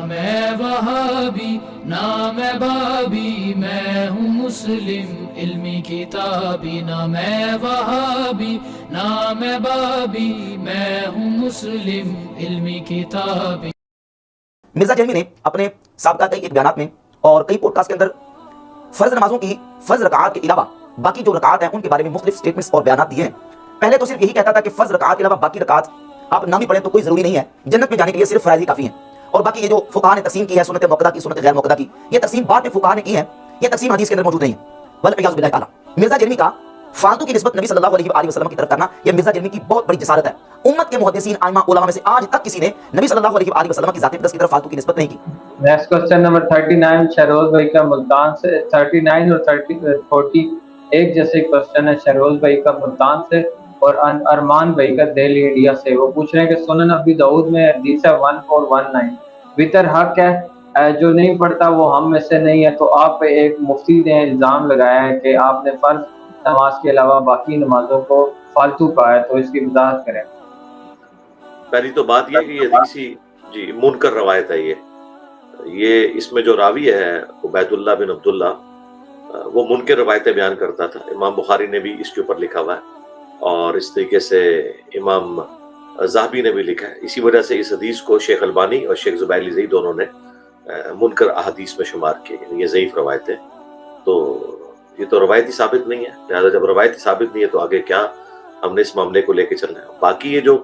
میں وہابی نہ میں بابی، میں ہوں مسلم علمی کتابی، نہ میں وہابی نہ میں بابی، میں ہوں مسلم علمی کتابی۔ مرزا جہمی نے اپنے سابقہ کئی ایک بیانات میں اور کئی پوڈ کاسٹ کے اندر فرض نمازوں کی فرض رکعات کے علاوہ باقی جو رکعات ہیں ان کے بارے میں مختلف سٹیٹمنٹس اور بیانات دیے ہیں۔ پہلے تو صرف یہی کہتا تھا کہ فرض رکعات کے علاوہ باقی رکعات آپ نہ بھی پڑھیں تو کوئی ضروری نہیں ہے، جنت میں جانے کے لیے صرف فرائض ہی کافی ہیں۔ اور باقی یہ جو فقہا نے تقسیم کی ہے سنت موقدہ کی، سنت غیر موقدہ کی، یہ تقسیم بعد میں فقہا نے کی ہے، یہ تقسیم حدیث کے اندر موجود نہیں ہے، والعیاذ باللہ تعالیٰ۔ مرزا جرمی کا فالتو کی نسبت نبی صلی اللہ علیہ وآلہ وسلم کی طرف کرنا یہ مرزا جرمی کی بہت بڑی جسارت ہے۔ امت کے محدثین ائمہ علماء میں سے آج تک کسی نے نبی صلی اللہ علیہ وآلہ وسلم کی ذات اقدس کی طرف فالتو کی نسبت نہیں کی۔ نیکسٹ کوسچن نمبر 39 شہروز بھائی کا ملتان سے، 39 اور 40 ایک جیسے کوسچن ہے شہروز بھائی کا ملتان سے اور ارمان بھائی کا دہلی انڈیا سے۔ وہ پوچھ رہے ہیں کہ سنن ابی داؤد میں حدیث ہے 1419 وطر حق ہے، جو نہیں پڑھتا وہ ہم میں سے نہیں ہے۔ تو آپ پہ ایک مفتی نے الزام لگایا ہے کہ آپ نے فرض نماز کے علاوہ باقی نمازوں کو فالتو کہا ہے، تو اس کی وضاحت کریں۔ پہلی تو بات یہ کہ یہ حدیثی جی منکر روایت ہے، یہ اس میں جو راوی ہے عبید اللہ بن عبداللہ وہ منکر روایتیں بیان کرتا تھا۔ امام بخاری نے بھی اس کے اوپر لکھا ہوا ہے اور اس طریقے سے امام ذہبی نے بھی لکھا ہے۔ اسی وجہ سے اس حدیث کو شیخ البانی اور شیخ زبیر زئی دونوں نے منکر احادیث میں شمار کیے، یعنی یہ ضعیف روایت ہے۔ تو یہ تو روایتی ثابت نہیں ہے، لہٰذا جب روایتی ثابت نہیں ہے تو آگے کیا ہم نے اس معاملے کو لے کے چلنا ہے۔ باقی یہ جو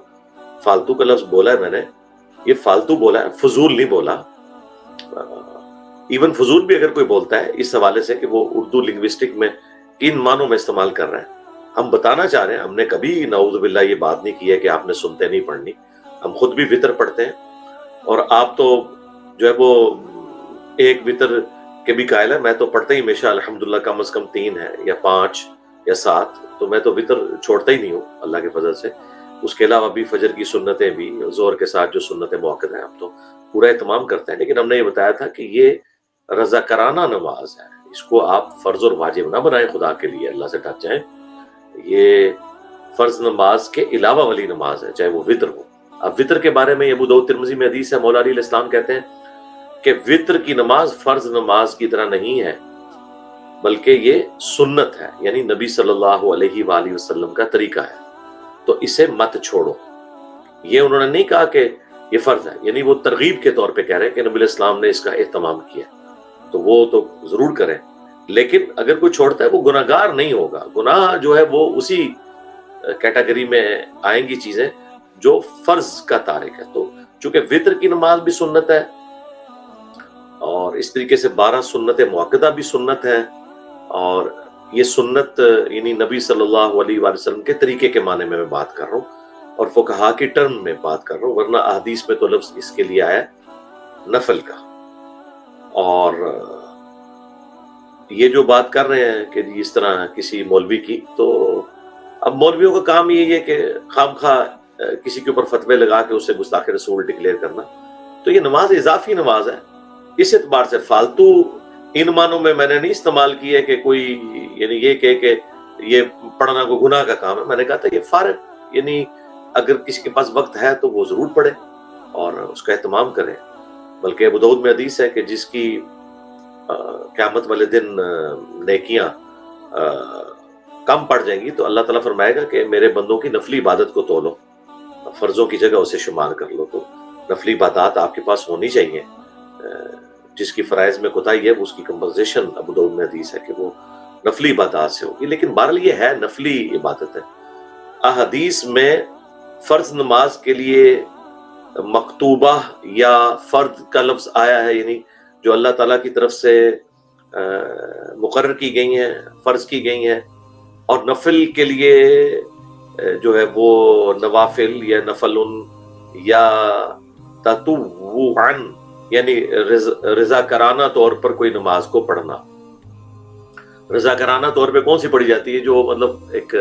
فالتو کا لفظ بولا ہے میں نے، یہ فالتو بولا ہے، فضول نہیں بولا۔ ایون فضول بھی اگر کوئی بولتا ہے اس حوالے سے کہ وہ اردو لنگوسٹک میں کن معنوں میں استعمال کر رہے ہیں، ہم بتانا چاہ رہے ہیں ہم نے کبھی نعوذ باللہ یہ بات نہیں کی ہے کہ آپ نے سنتے نہیں پڑھنی، ہم خود بھی وطر پڑھتے ہیں اور آپ تو جو ہے وہ ایک وطر کے بھی قائل ہے۔ میں تو پڑھتا ہی ہمیشہ الحمدللہ کم از کم 3 ہے یا 5 یا 7، تو میں تو وطر چھوڑتا ہی نہیں ہوں اللہ کے فضل سے۔ اس کے علاوہ بھی فجر کی سنتیں بھی، ظہر کے ساتھ جو سنتیں موقع ہیں ہم تو پورا اہتمام کرتے ہیں، لیکن ہم نے یہ بتایا تھا کہ یہ رضاکارانہ نماز ہے، اس کو آپ فرض اور واجب نہ بنائیں، خدا کے لیے اللہ سے ڈر جائیں۔ یہ فرض نماز کے علاوہ والی نماز ہے، چاہے وہ وطر ہو۔ اب وطر کے بارے میں ابو داؤد ترمذی میں حدیث ہے، مولا علی علیہ السلام کہتے ہیں کہ وطر کی نماز فرض نماز کی طرح نہیں ہے بلکہ یہ سنت ہے، یعنی نبی صلی اللہ علیہ وآلہ وسلم کا طریقہ ہے، تو اسے مت چھوڑو۔ یہ انہوں نے نہیں کہا کہ یہ فرض ہے، یعنی وہ ترغیب کے طور پہ کہہ رہے ہیں کہ نبی علیہ السلام نے اس کا اہتمام کیا، تو وہ تو ضرور کریں، لیکن اگر کوئی چھوڑتا ہے وہ گناہ گار نہیں ہوگا۔ گناہ جو ہے وہ اسی کیٹیگری میں آئیں گی چیزیں جو فرض کا تارک ہے۔ تو چونکہ وطر کی نماز بھی سنت ہے اور اس طریقے سے 12 سنت موقدہ بھی سنت ہے، اور یہ سنت یعنی نبی صلی اللہ علیہ وآلہ وسلم کے طریقے کے معنی میں بات کر رہا ہوں اور فقہا کی ٹرم میں بات کر رہا ہوں، ورنہ احادیث میں تو لفظ اس کے لیے آیا نفل کا۔ اور یہ جو بات کر رہے ہیں کہ اس طرح کسی مولوی کی، تو اب مولویوں کا کام یہی ہے کہ خام خواہ کسی کے اوپر فتوے لگا کے اسے گستاخ رسول ڈکلیئر کرنا، تو یہ نماز اضافی نماز ہے۔ اس اعتبار سے فالتو ان معنوں میں نے نہیں استعمال کی ہے کہ کوئی یعنی یہ کہ یہ پڑھنا کو گناہ کا کام ہے۔ میں نے کہا تھا یہ فارغ، یعنی اگر کسی کے پاس وقت ہے تو وہ ضرور پڑھے اور اس کا اہتمام کرے۔ بلکہ ابو داؤد میں حدیث ہے کہ جس کی قیامت والے دن نیکیاں کم پڑ جائیں گی تو اللہ تعالیٰ فرمائے گا کہ میرے بندوں کی نفلی عبادت کو تولو، فرضوں کی جگہ اسے شمار کر لو۔ تو نفلی عبادات آپ کے پاس ہونی چاہیے، جس کی فرائض میں کوتاہی ہے اس کی کمپنسیشن ابو داؤد میں حدیث ہے کہ وہ نفلی عبادات سے ہوگی، لیکن بہرحال یہ ہے نفلی عبادت ہے۔ احادیث میں فرض نماز کے لیے مکتوبہ یا فرض کا لفظ آیا ہے، یعنی جو اللہ تعالیٰ کی طرف سے مقرر کی گئی ہیں، فرض کی گئی ہیں، اور نفل کے لیے جو ہے وہ نوافل یا نفل یا تطوعاً یعنی رضاکارانہ طور پر کوئی نماز کو پڑھنا۔ رضاکارانہ طور پہ کون سی پڑھی جاتی ہے؟ جو مطلب ایک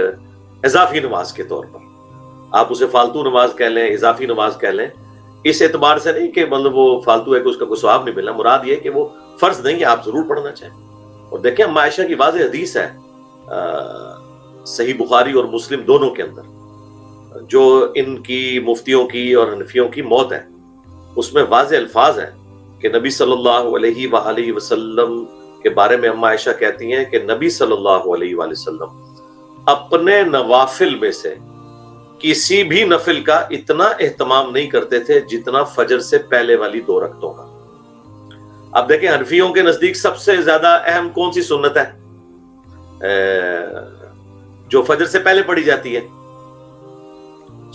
اضافی نماز کے طور پر، آپ اسے فالتو نماز کہہ لیں، اضافی نماز کہہ لیں، اس اعتبار سے نہیں کہ مطلب وہ فالتو ہے کہ اس کا کوئی ثواب نہیں ملنا، مراد یہ کہ وہ فرض نہیں ہے، آپ ضرور پڑھنا چاہیں۔ اور دیکھیں ام عائشہ کی واضح حدیث ہے صحیح بخاری اور مسلم دونوں کے اندر، جو ان کی مفتیوں کی اور حنفیوں کی موت ہے، اس میں واضح الفاظ ہیں کہ نبی صلی اللہ علیہ وآلہ وسلم کے بارے میں اما عائشہ کہتی ہیں کہ نبی صلی اللہ علیہ وآلہ وسلم اپنے نوافل میں سے کسی بھی نفل کا اتنا اہتمام نہیں کرتے تھے جتنا فجر سے پہلے والی 2 رکعتوں کا. اب دیکھیں حنفیوں کے نزدیک سب سے زیادہ اہم کون سی سنت ہے جو فجر سے پہلے پڑھی جاتی ہے؟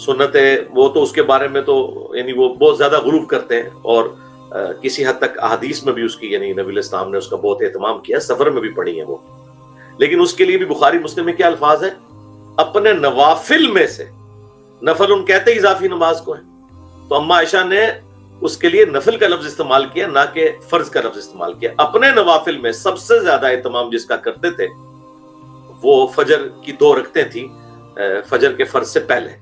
سنت ہے وہ تو اس کے بارے میں تو یعنی وہ بہت زیادہ غلو کرتے ہیں اور کسی حد تک احادیث میں بھی اس کی یعنی نبی علیہ السلام نے اس کا بہت اہتمام کیا، سفر میں بھی پڑھی ہیں وہ. لیکن اس کے لیے بھی بخاری مسلم میں کیا الفاظ ہے؟ اپنے نوافل میں سے. نفل ان کہتے ہی اضافی نماز کو ہے، تو اما عائشہ نے اس کے لیے نفل کا لفظ استعمال کیا نہ کہ فرض کا لفظ استعمال کیا. اپنے نوافل میں سب سے زیادہ اہتمام جس کا کرتے تھے وہ فجر کی 2 رکعتیں تھیں فجر کے فرض سے پہلے.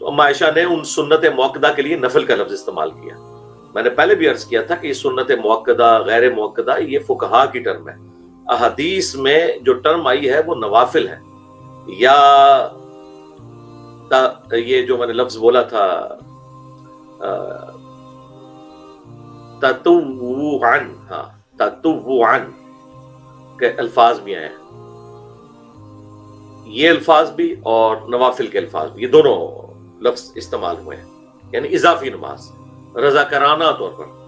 تو اما عائشہ نے ان سنت موقدہ کے لیے نفل کا لفظ استعمال کیا. میں نے پہلے بھی عرض کیا تھا کہ یہ سنت موقدہ غیر موقدہ یہ فقہا کی ٹرم ہے. احادیث میں جو ٹرم آئی ہے وہ نوافل ہے، یا یہ جو میں نے لفظ بولا تھا تطوعاً، ہاں تطوعاً کے الفاظ بھی آئے ہیں، یہ الفاظ بھی اور نوافل کے الفاظ بھی، یہ دونوں لفظ استعمال ہوئے ہیں. یعنی اضافی نماز، رضاکارانہ طور پر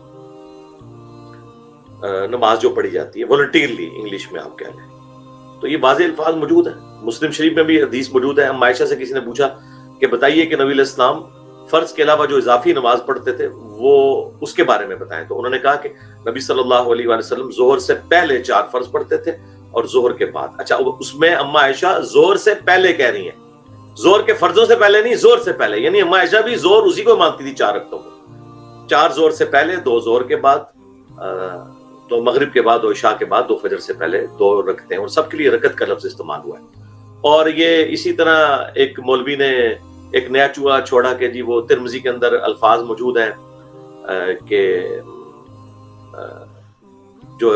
نماز جو پڑھی جاتی ہے والنٹیرلی انگلش میں آپ کہہ لیں، تو یہ واضح الفاظ موجود ہیں. مسلم شریف میں بھی حدیث موجود ہے. اما عائشہ سے کسی نے پوچھا کہ بتائیے کہ نبی علیہ السلام فرض کے علاوہ جو اضافی نماز پڑھتے تھے وہ اس کے بارے میں بتائیں. تو انہوں نے کہا کہ نبی صلی اللہ علیہ وآلہ وسلم ظہر سے پہلے 4 فرض پڑھتے تھے اور ظہر کے بعد. اچھا اس میں اما عائشہ ظہر سے پہلے کہہ رہی ہیں، ظہر کے فرضوں سے پہلے نہیں، ظہر سے پہلے. یعنی اما عائشہ بھی ظہر اسی کو مانتی تھی 4 رکعتوں کو. 4 ظہر سے پہلے، 2 ظہر کے بعد، 2 مغرب کے بعد، 2 عشاء کے بعد، 2 فجر سے پہلے 2 رکعتیں، اور سب کے لیے رکعت کا لفظ استعمال ہوا ہے. اور یہ اسی طرح ایک مولوی نے ایک نیا چوہا چھوڑا کہ جی وہ ترمذی کے اندر الفاظ موجود ہیں کہ جو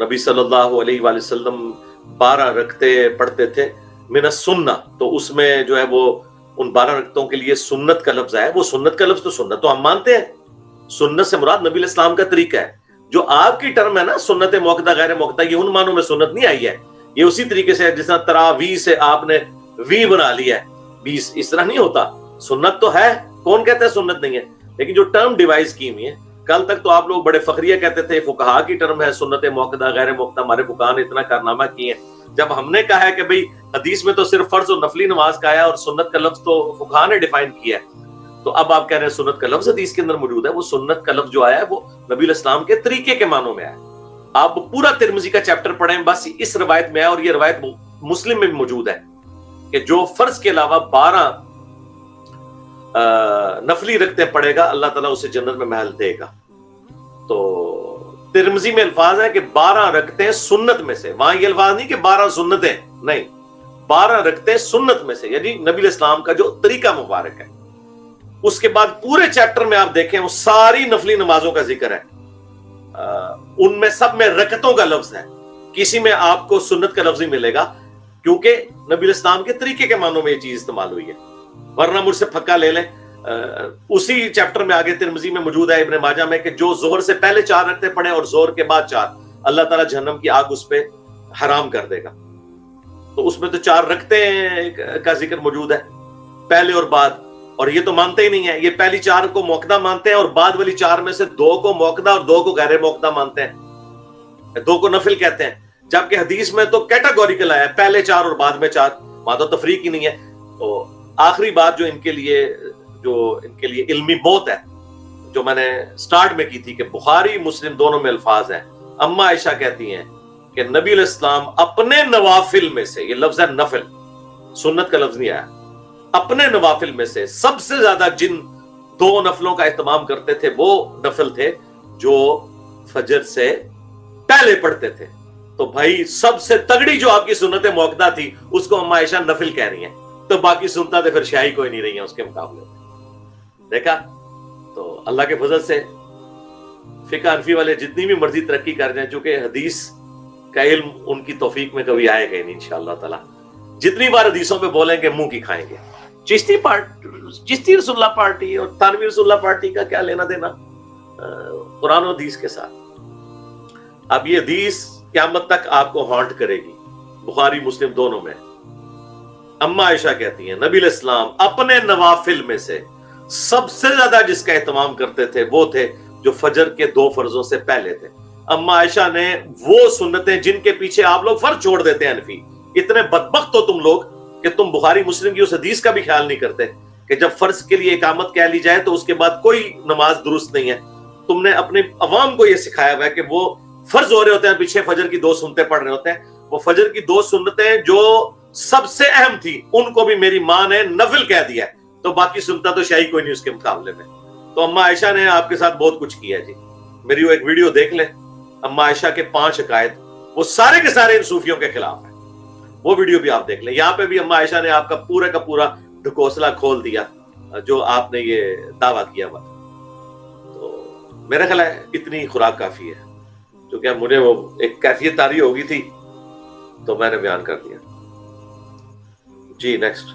نبی صلی اللہ علیہ وآلہ وسلم 12 رکعتیں پڑھتے تھے من السنہ، تو اس میں جو ہے وہ ان 12 رکعتوں کے لیے سنت کا لفظ ہے. وہ سنت کا لفظ تو سنت تو ہم مانتے ہیں، سنت سے مراد نبی علیہ السلام کا طریقہ ہے. جو آپ کی ٹرم ہے نا سنت موقدہ غیر موقدہ، یہ ان معنوں میں سنت نہیں آئی ہے. یہ اسی طریقے سے جس طرح تراویح سے آپ نے وی بنا لیا ہے 20، اس طرح نہیں ہوتا. سنت تو ہے، کون کہتا ہے سنت نہیں ہے؟ لیکن جو ٹرم ڈیوائز کی ہوئی ہے، کل تک تو آپ لوگ بڑے فخریہ کہتے تھے فقہا کی ٹرم ہے سنت موقدہ غیر موقدہ، ہمارے فقہا نے اتنا کارنامہ کیے ہیں. جب ہم نے کہا ہے کہ بھئی حدیث میں تو صرف فرض اور نفلی نماز کا آیا اور سنت کا لفظ تو فقہا نے ڈیفائن کیا ہے، تو اب آپ کہہ رہے ہیں سنت کا لفظ حدیث کے اندر موجود ہے. وہ سنت کا لفظ جو آیا ہے وہ نبی علیہ السلام کے طریقے کے معنوں میں آیا. آپ پورا ترمذی کا چیپٹر پڑھیں، بس اس روایت میں ہے، اور یہ روایت مسلم میں بھی موجود ہے کہ جو فرض کے علاوہ 12 نفلی رکعتیں پڑھے گا اللہ تعالیٰ اسے جنت میں محل دے گا. تو ترمذی میں الفاظ ہے کہ 12 رکعتیں سنت میں سے، وہاں یہ الفاظ نہیں کہ 12 سنتیں، نہیں، 12 رکعتیں سنت میں سے، یعنی نبی علیہ السلام کا جو طریقہ مبارک ہے. اس کے بعد پورے چیپٹر میں آپ دیکھیں وہ ساری نفلی نمازوں کا ذکر ہے، ان میں سب میں رکعتوں کا لفظ ہے، کسی میں آپ کو سنت کا لفظ ہی ملے گا، کیونکہ نبی علیہ السلام کے طریقے کے معنوں میں یہ چیز استعمال ہوئی ہے. ورنہ مجھ سے پھکا لے لیں، اسی چیپٹر میں آگے ترمذی میں موجود ہے، ابن ماجہ میں، کہ جو ظہر سے پہلے 4 رکعتیں پڑھے اور ظہر کے بعد 4، اللہ تعالیٰ جہنم کی آگ اس پہ حرام کر دے گا. تو اس میں تو 4 رکعتیں کا ذکر موجود ہے پہلے اور بعد، اور یہ تو مانتے ہی نہیں ہے. یہ پہلی 4 کو موقدہ مانتے ہیں اور بعد والی 4 میں سے 2 کو موقدہ اور 2 کو غیر موقدہ مانتے ہیں، 2 کو نفل کہتے ہیں. جبکہ حدیث میں تو کیٹاگوریکل آیا ہے، پہلے 4 اور بعد میں 4، وہاں تو تفریق ہی نہیں ہے. تو آخری بات جو ان کے لیے علمی موت ہے، جو میں نے سٹارٹ میں کی تھی کہ بخاری مسلم دونوں میں الفاظ ہیں. اما عائشہ کہتی ہیں کہ نبی علیہ السلام اپنے نوافل میں سے، یہ لفظ ہے نفل، سنت کا لفظ نہیں آیا، اپنے نوافل میں سے سب سے زیادہ جن 2 نفلوں کا اہتمام کرتے تھے وہ نفل تھے جو فجر سے پہلے پڑھتے تھے. تو بھائی سب سے تگڑی جو آپ کی سنت موقدہ تھی اس کو اما عائشہ نفل کہہ رہی ہیں، تو باقی سنتا تو پھر شاہی کوئی نہیں رہی ہیں اس کے مقابلے میں. دیکھا، تو اللہ کے فضل سے فقہ حنفی والے جتنی بھی مرضی ترقی کر جائیں، چونکہ حدیث کا علم ان کی توفیق میں کبھی آئے گا ہی نہیں انشاءاللہ تعالی. جتنی بار حدیثوں پہ بولیں گے منہ کی کھائیں گے. چشتی رسول اللہ پارٹی اور تھانوی رسول اللہ پارٹی کا کیا لینا دینا؟ قرآن و حدیث کے ساتھ. اب یہ حدیث قیامت تک آپ کو ہانٹ کرے گی, بخاری مسلم دونوں میں. اما عائشہ کہتی ہیں نبی علیہ السلام اپنے نوافل میں سے سب سے زیادہ جس کا اہتمام کرتے تھے وہ تھے جو فجر کے 2 فرضوں سے پہلے تھے. اما عائشہ نے وہ سنتیں جن کے پیچھے آپ لوگ فرض چھوڑ دیتے ہیں حنفی, اتنے بدبخت ہو تم لوگ کہ تم بخاری مسلم کی اس حدیث کا بھی خیال نہیں کرتے کہ جب فرض کے لیے اقامت کہہ لی جائے تو اس کے بعد کوئی نماز درست نہیں ہے. تم نے اپنے عوام کو یہ سکھایا ہوا ہے کہ وہ فرض ہو رہے ہوتے ہیں, پیچھے فجر کی 2 سنتیں پڑھ رہے ہوتے ہیں. وہ فجر کی 2 سنتیں جو سب سے اہم تھی ان کو بھی میری ماں نے نفل کہہ دیا ہے, تو باقی سنتا تو شاہی کوئی نہیں اس کے مقابلے میں. تو اما عائشہ نے آپ کے ساتھ بہت کچھ کیا ہے جی. میری وہ ایک ویڈیو دیکھ لیں, اما عائشہ کے 5 عقائد, وہ سارے کے سارے ان صوفیوں کے خلاف ہیں. وہ ویڈیو بھی آپ دیکھ لیں. یہاں پہ بھی اما عائشہ نے آپ کا پورا ڈھکوسلا کھول دیا جو آپ نے یہ دعویٰ کیا ہوا. تو میرا خیال ہے اتنی خوراک کافی ہے, کیونکہ مجھے وہ ایک کیفیت طاری ہو گئی تھی تو میں نے بیان کر دیا. جی نیکسٹ.